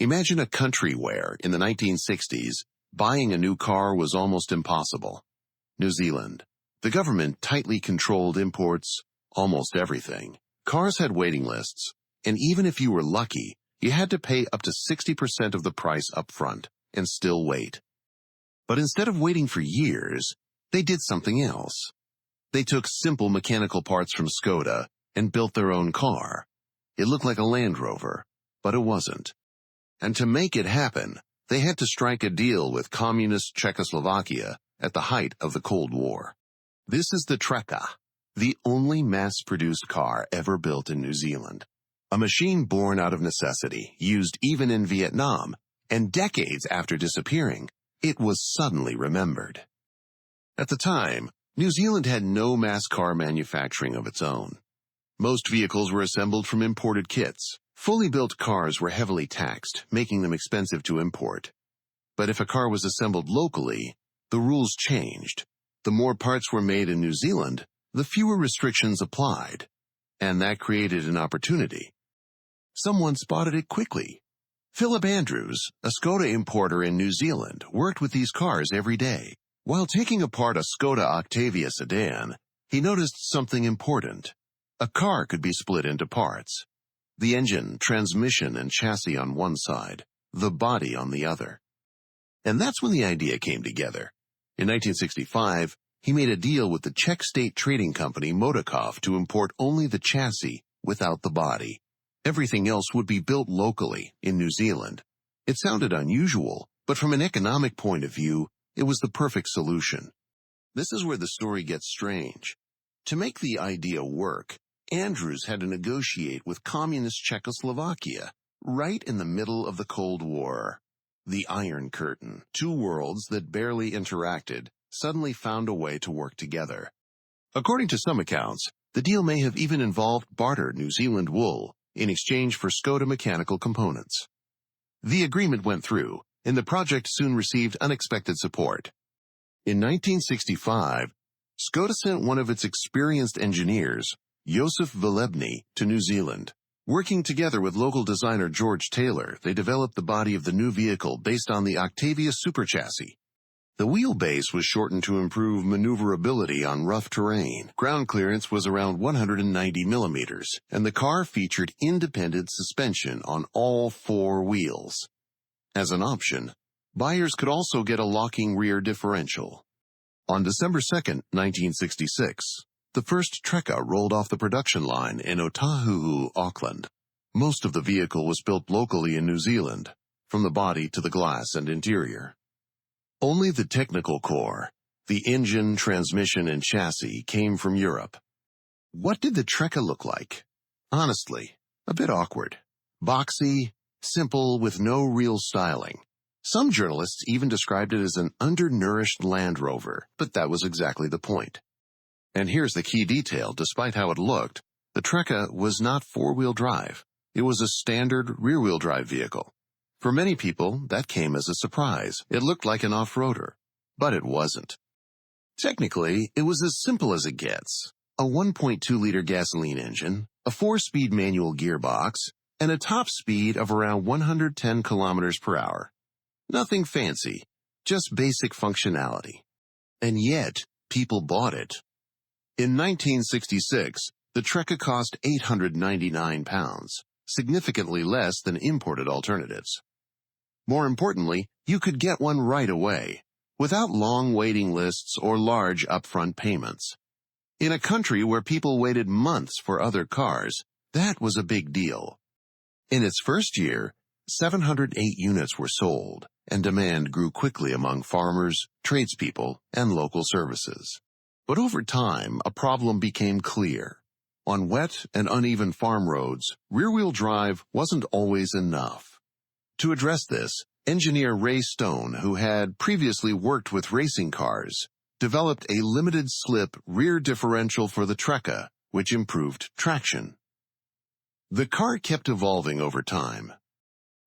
Imagine a country where, in the 1960s, buying a new car was almost impossible. New Zealand. The government tightly controlled imports, almost everything. Cars had waiting lists, and even if you were lucky, you had to pay up to 60% of the price up front and still wait. But instead of waiting for years, they did something else. They took simple mechanical parts from Škoda and built their own car. It looked like a Land Rover, but it wasn't. And to make it happen, they had to strike a deal with communist Czechoslovakia at the height of the Cold War. This is the Trekka, the only mass-produced car ever built in New Zealand. A machine born out of necessity, used even in Vietnam, and decades after disappearing, it was suddenly remembered. At the time, New Zealand had no mass car manufacturing of its own. Most vehicles were assembled from imported kits. Fully built cars were heavily taxed, making them expensive to import. But if a car was assembled locally, the rules changed. The more parts were made in New Zealand, the fewer restrictions applied. And that created an opportunity. Someone spotted it quickly. Philip Andrews, a Škoda importer in New Zealand, worked with these cars every day. While taking apart a Škoda Octavia sedan, he noticed something important. A car could be split into parts. The engine, transmission, and chassis on one side, the body on the other. And that's when the idea came together. In 1965, he made a deal with the Czech state trading company Motakov to import only the chassis without the body. Everything else would be built locally in New Zealand. It sounded unusual, but from an economic point of view, it was the perfect solution. This is where the story gets strange. To make the idea work, Andrews had to negotiate with communist Czechoslovakia, right in the middle of the Cold War. The Iron Curtain, two worlds that barely interacted, suddenly found a way to work together. According to some accounts, the deal may have even involved barter New Zealand wool in exchange for Škoda mechanical components. The agreement went through, and the project soon received unexpected support. In 1965, Škoda sent one of its experienced engineers, Josef Velebny, to New Zealand. Working together with local designer George Taylor, they developed the body of the new vehicle based on the Octavia super chassis. The wheelbase was shortened to improve maneuverability on rough terrain. Ground clearance was around 190 millimeters, and the car featured independent suspension on all four wheels. As an option, buyers could also get a locking rear differential. On December 2, 1966, the first Trekka rolled off the production line in Otahuhu, Auckland. Most of the vehicle was built locally in New Zealand, from the body to the glass and interior. Only the technical core, the engine, transmission, and chassis, came from Europe. What did the Trekka look like? Honestly, a bit awkward. Boxy, simple, with no real styling. Some journalists even described it as an undernourished Land Rover, but that was exactly the point. And here's the key detail: despite how it looked, the Trekka was not four-wheel drive. It was a standard rear-wheel drive vehicle. For many people, that came as a surprise. It looked like an off-roader, but it wasn't. Technically, it was as simple as it gets. A 1.2-liter gasoline engine, a 4-speed manual gearbox, and a top speed of around 110 kilometers per hour. Nothing fancy, just basic functionality. And yet, people bought it. In 1966, the Trekka cost £899, significantly less than imported alternatives. More importantly, you could get one right away, without long waiting lists or large upfront payments. In a country where people waited months for other cars, that was a big deal. In its first year, 708 units were sold, and demand grew quickly among farmers, tradespeople, and local services. But over time, a problem became clear. On wet and uneven farm roads, rear-wheel drive wasn't always enough. To address this, engineer Ray Stone, who had previously worked with racing cars, developed a limited-slip rear differential for the Trekka, which improved traction. The car kept evolving over time.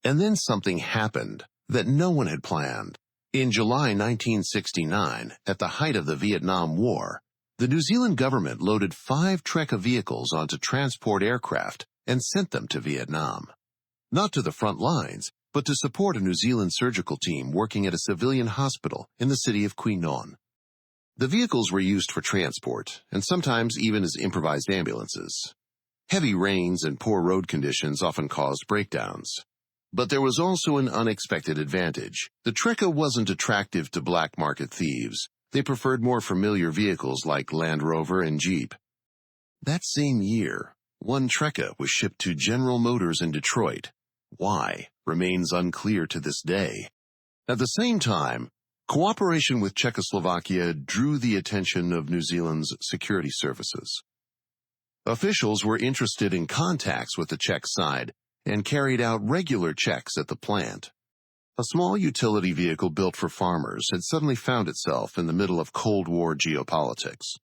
And then something happened that no one had planned. In July 1969, at the height of the Vietnam War, the New Zealand government loaded 5 Trekka vehicles onto transport aircraft and sent them to Vietnam. Not to the front lines, but to support a New Zealand surgical team working at a civilian hospital in the city of Queenon. The vehicles were used for transport, and sometimes even as improvised ambulances. Heavy rains and poor road conditions often caused breakdowns. But there was also an unexpected advantage. The Trekka wasn't attractive to black market thieves. They preferred more familiar vehicles like Land Rover and Jeep. That same year, one Trekka was shipped to General Motors in Detroit. Why remains unclear to this day. At the same time, cooperation with Czechoslovakia drew the attention of New Zealand's security services. Officials were interested in contacts with the Czech side and carried out regular checks at the plant. A small utility vehicle built for farmers had suddenly found itself in the middle of Cold War geopolitics.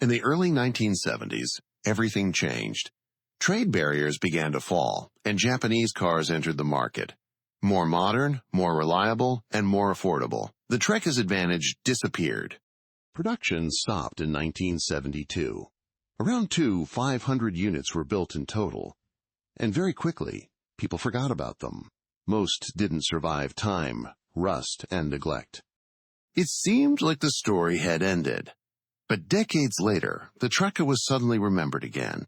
In the early 1970s, everything changed. Trade barriers began to fall, and Japanese cars entered the market. More modern, more reliable, and more affordable. The Trekka's advantage disappeared. Production stopped in 1972. Around 500 units were built in total, and very quickly, people forgot about them. Most didn't survive time, rust, and neglect. It seemed like the story had ended. But decades later, the Trekka was suddenly remembered again.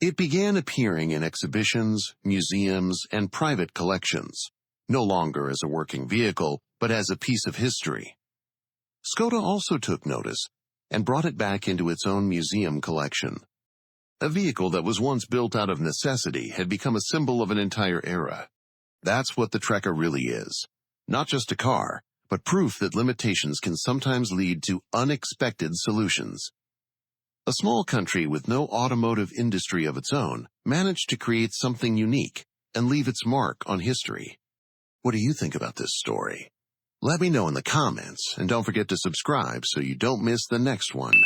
It began appearing in exhibitions, museums, and private collections, no longer as a working vehicle, but as a piece of history. Škoda also took notice and brought it back into its own museum collection. A vehicle that was once built out of necessity had become a symbol of an entire era. That's what the Trekka really is. Not just a car, but proof that limitations can sometimes lead to unexpected solutions. A small country with no automotive industry of its own managed to create something unique and leave its mark on history. What do you think about this story? Let me know in the comments, and don't forget to subscribe so you don't miss the next one.